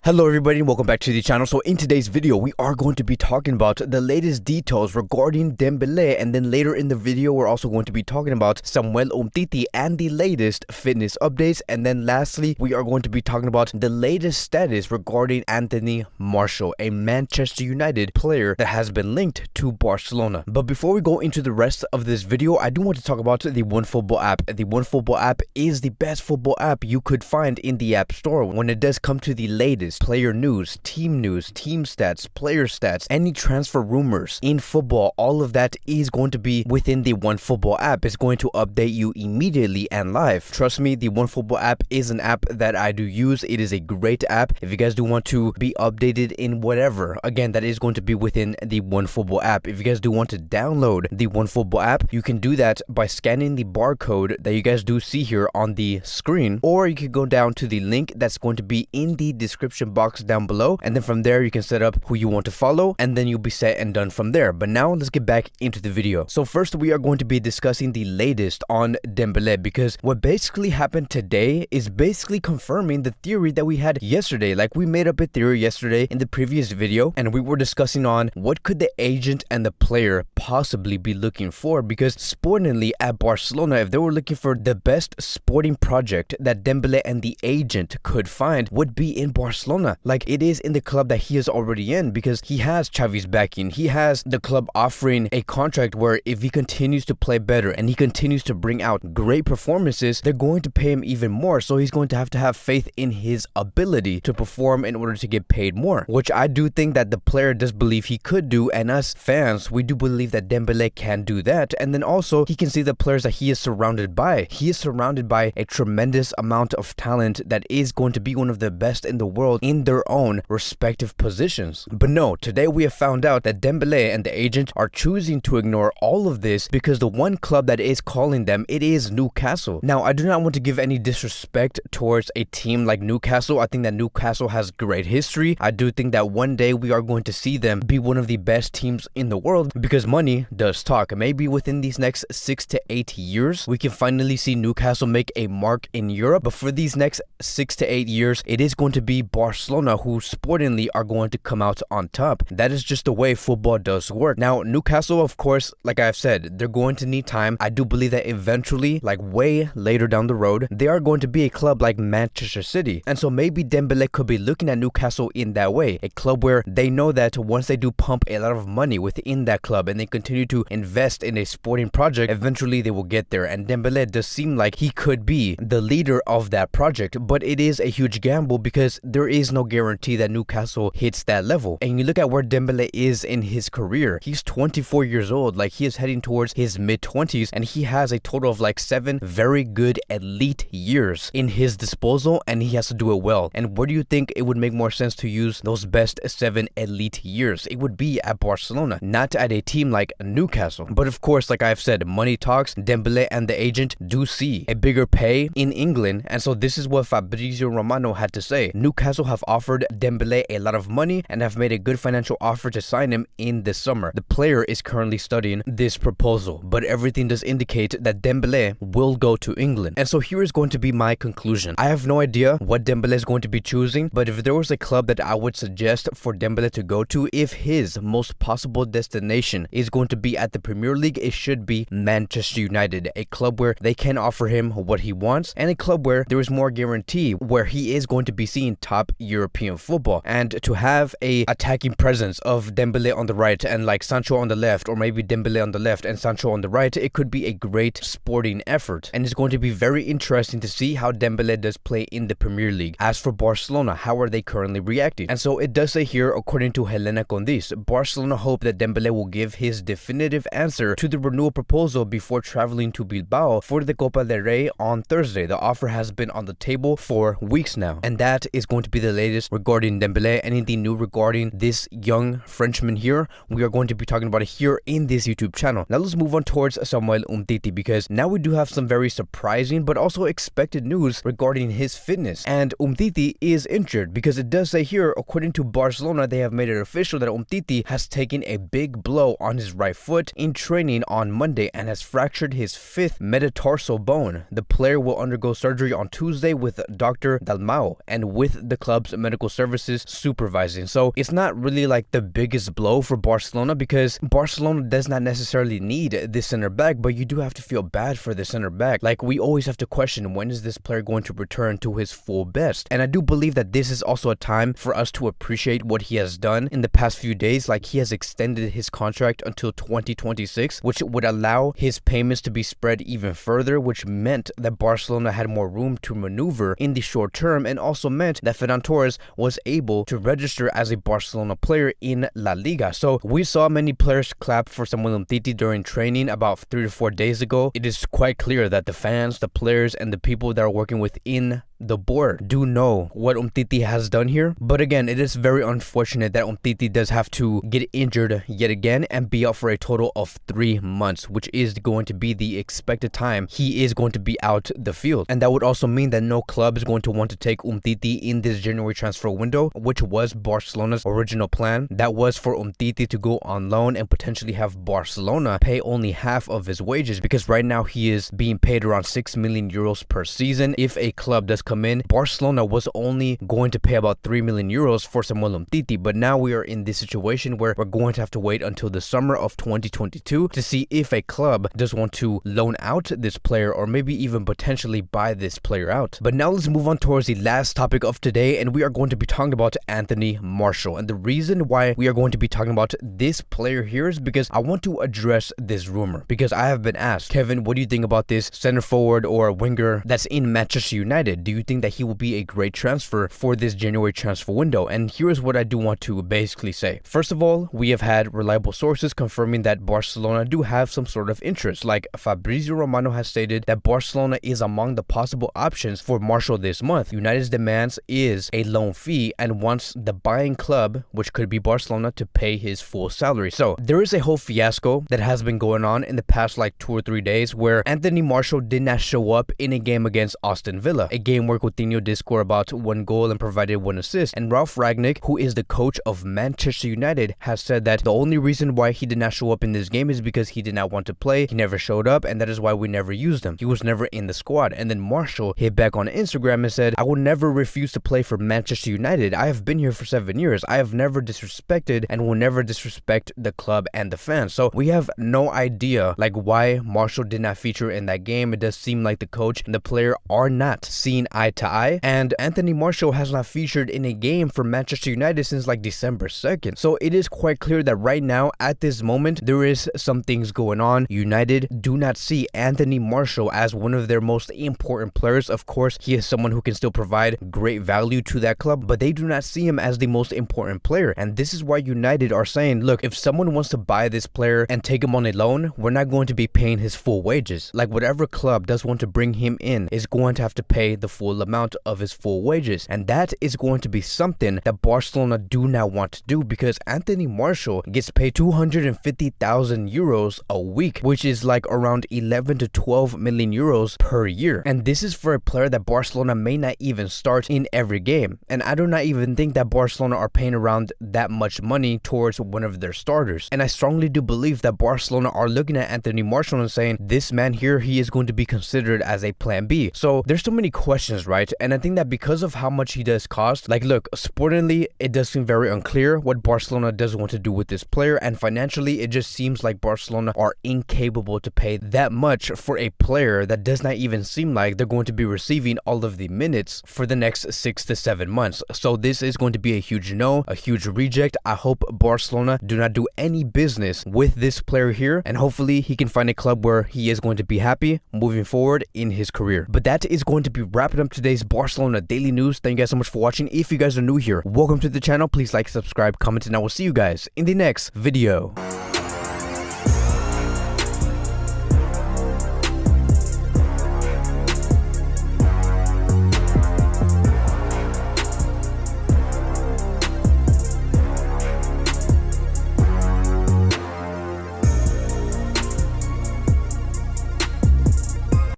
Hello everybody and welcome back to the channel. So in today's video we are going to be talking about the latest details regarding Dembele, and then later in the video we're also going to be talking about Samuel Umtiti and the latest fitness updates, and then lastly we are going to be talking about the latest status regarding Anthony Martial, a Manchester United player that has been linked to Barcelona. But before we go into the rest of this video, I do want to talk about the OneFootball app. The OneFootball app is the best football app you could find in the App Store when it does come to the latest player news, team stats, player stats, any transfer rumors in football. All of that is going to be within the OneFootball app. It's going to update you immediately and live. Trust me, the OneFootball app is an app that I do use. It is a great app. If you guys do want to be updated in whatever, again, that is going to be within the OneFootball app. If you guys do want to download the OneFootball app, you can do that by scanning the barcode that you guys do see here on the screen, or you can go down to the link that's going to be in the description box down below, and then from there you can set up who you want to follow, and then you'll be set and done from there. But now let's get back into the video. So first we are going to be discussing the latest on Dembele, because what basically happened today is basically confirming the theory that we had yesterday. Like, we made up a theory yesterday in the previous video, and we were discussing on what could the agent and the player possibly be looking for, because sportingly at Barcelona, if they were looking for the best sporting project that Dembele and the agent could find, would be in Barcelona. Like, it is in the club that he is already in, because he has Xavi's backing. He has the club offering a contract where if he continues to play better and he continues to bring out great performances, they're going to pay him even more. So he's going to have faith in his ability to perform in order to get paid more, which I do think that the player does believe he could do, and us fans, we do believe that Dembele can do that. And then also he can see the players that he is surrounded by. He is surrounded by a tremendous amount of talent that is going to be one of the best in the world in their own respective positions. But no, today we have found out that Dembele and the agent are choosing to ignore all of this because the one club that is calling them, it is Newcastle. Now, I do not want to give any disrespect towards a team like Newcastle. I think that Newcastle has great history. I do think that one day we are going to see them be one of the best teams in the world, because money does talk. Maybe within these next 6 to 8 years we can finally see Newcastle make a mark in Europe, but for these next 6 to 8 years it is going to be Barcelona who sportingly are going to come out on top. That is just the way football does work. Now, Newcastle, of course, like I've said, they're going to need time. I do believe that eventually, like way later down the road, they are going to be a club like Manchester City. And so maybe Dembele could be looking at Newcastle in that way, a club where they know that once they do pump a lot of money within that club and they continue to invest in a sporting project, eventually they will get there. And Dembele does seem like he could be the leader of that project, but it is a huge gamble because there is no guarantee that Newcastle hits that level. And you look at where Dembele is in his career, he's 24 years old. Like, he is heading towards his mid-20s, and he has a total of like 7 very good elite years in his disposal, and he has to do it well. And where do you think it would make more sense to use those best 7 elite years? It would be at Barcelona, not at a team like Newcastle. But of course, like I've said, money talks. Dembele and the agent do see a bigger pay in England, and so this is what Fabrizio Romano had to say. Newcastle have offered Dembele a lot of money and have made a good financial offer to sign him in the summer. The player is currently studying this proposal, but everything does indicate that Dembele will go to England. And so here is going to be my conclusion. I have no idea what Dembele is going to be choosing, but if there was a club that I would suggest for Dembele to go to, if his most possible destination is going to be at the Premier League, it should be Manchester United, a club where they can offer him what he wants, and a club where there is more guarantee, where he is going to be seeing top European football. And to have a attacking presence of Dembele on the right and like Sancho on the left, or maybe Dembele on the left and Sancho on the right, it could be a great sporting effort, and it's going to be very interesting to see how Dembele does play in the Premier League. As for Barcelona, how are they currently reacting? And so it does say here, according to Helena Condis, Barcelona hope that Dembele will give his definitive answer to the renewal proposal before traveling to Bilbao for the Copa del Rey on Thursday. The offer has been on the table for weeks now, and that is going to be the latest regarding Dembele. Anything new regarding this young Frenchman here, we are going to be talking about it here in this YouTube channel. Now let's move on towards Samuel Umtiti, because now we do have some very surprising but also expected news regarding his fitness. And Umtiti is injured, because it does say here, according to Barcelona, they have made it official that Umtiti has taken a big blow on his right foot in training on Monday and has fractured his 5th metatarsal bone. The player will undergo surgery on Tuesday with Dr. Dalmau and with the club club's medical services supervising. So it's not really like the biggest blow for Barcelona, because Barcelona does not necessarily need this center back, but you do have to feel bad for the center back. Like, we always have to question, when is this player going to return to his full best? And I do believe that this is also a time for us to appreciate what he has done in the past few days. Like, he has extended his contract until 2026, which would allow his payments to be spread even further, which meant that Barcelona had more room to maneuver in the short term, and also meant that Ferran Torres was able to register as a Barcelona player in La Liga. So we saw many players clap for Samuel Umtiti during training about 3 to 4 days ago. It is quite clear that the fans, the players, and the people that are working within the board do know what Umtiti has done here. But again, it is very unfortunate that Umtiti does have to get injured yet again and be out for a total of 3 months, which is going to be the expected time he is going to be out the field. And that would also mean that no club is going to want to take Umtiti in this January transfer window, which was Barcelona's original plan. That was for Umtiti to go on loan and potentially have Barcelona pay only half of his wages, because right now he is being paid around 6 million euros per season. If a club does come in, Barcelona was only going to pay about 3 million euros for Samuel Umtiti, but now we are in this situation where we're going to have to wait until the summer of 2022 to see if a club does want to loan out this player, or maybe even potentially buy this player out. But now let's move on towards the last topic of today, and we are going to be talking about Anthony Martial. And the reason why we are going to be talking about this player here is because I want to address this rumor, because I have been asked, Kevin, what do you think about this center forward or winger that's in Manchester United? Do you think that he will be a great transfer for this January transfer window? And here's what I do want to basically say. First of all, we have had reliable sources confirming that Barcelona do have some sort of interest. Like, Fabrizio Romano has stated that Barcelona is among the possible options for Martial this month. United's demands is a loan fee and wants the buying club, which could be Barcelona, to pay his full salary. So there is a whole fiasco that has been going on in the past like 2 or 3 days, where Anthony Martial did not show up in a game against Aston Villa, a game where Coutinho did score about 1 goal and provided 1 assist. And Ralf Rangnick, who is the coach of Manchester United, has said that the only reason why he did not show up in this game is because he did not want to play. He never showed up, and that is why we never used him. He was never in the squad. And then Martial hit back on Instagram and said, I will never refuse to play for Manchester United. I have been here for 7 years. I have never disrespected and will never disrespect the club and the fans. So we have no idea like why Martial did not feature in that game. It does seem like the coach and the player are not seeing eye to eye, and Anthony Martial has not featured in a game for Manchester United since like December 2nd. So it is quite clear that right now, at this moment, there is some things going on. United do not see Anthony Martial as one of their most important players. Of course, he is someone who can still provide great value to that club, but they do not see him as the most important player. And this is why United are saying, look, if someone wants to buy this player and take him on a loan, we're not going to be paying his full wages. Like, whatever club does want to bring him in is going to have to pay the full amount of his full wages. And that is going to be something that Barcelona do not want to do, because Anthony Martial gets paid 250,000 euros a week, which is like around 11 to 12 million euros per year. And this is for a player that Barcelona may not even start in every game. And I do not even think that Barcelona are paying around that much money towards one of their starters. And I strongly do believe that Barcelona are looking at Anthony Martial and saying, this man here, he is going to be considered as a plan B. So there's so many questions, right? And I think that because of how much he does cost, like, look, sportingly, it does seem very unclear what Barcelona does want to do with this player, and financially, it just seems like Barcelona are incapable to pay that much for a player that does not even seem like they're going to be receiving all of the minutes for the next 6 to 7 months. So this is going to be a huge no, a huge reject. I hope Barcelona do not do any business with this player here, and hopefully he can find a club where he is going to be happy moving forward in his career. But that is going to be wrapping up today's Barcelona Daily News. Thank you guys so much for watching. If you guys are new here, welcome to the channel. Please like, subscribe, comment, and I will see you guys in the next video.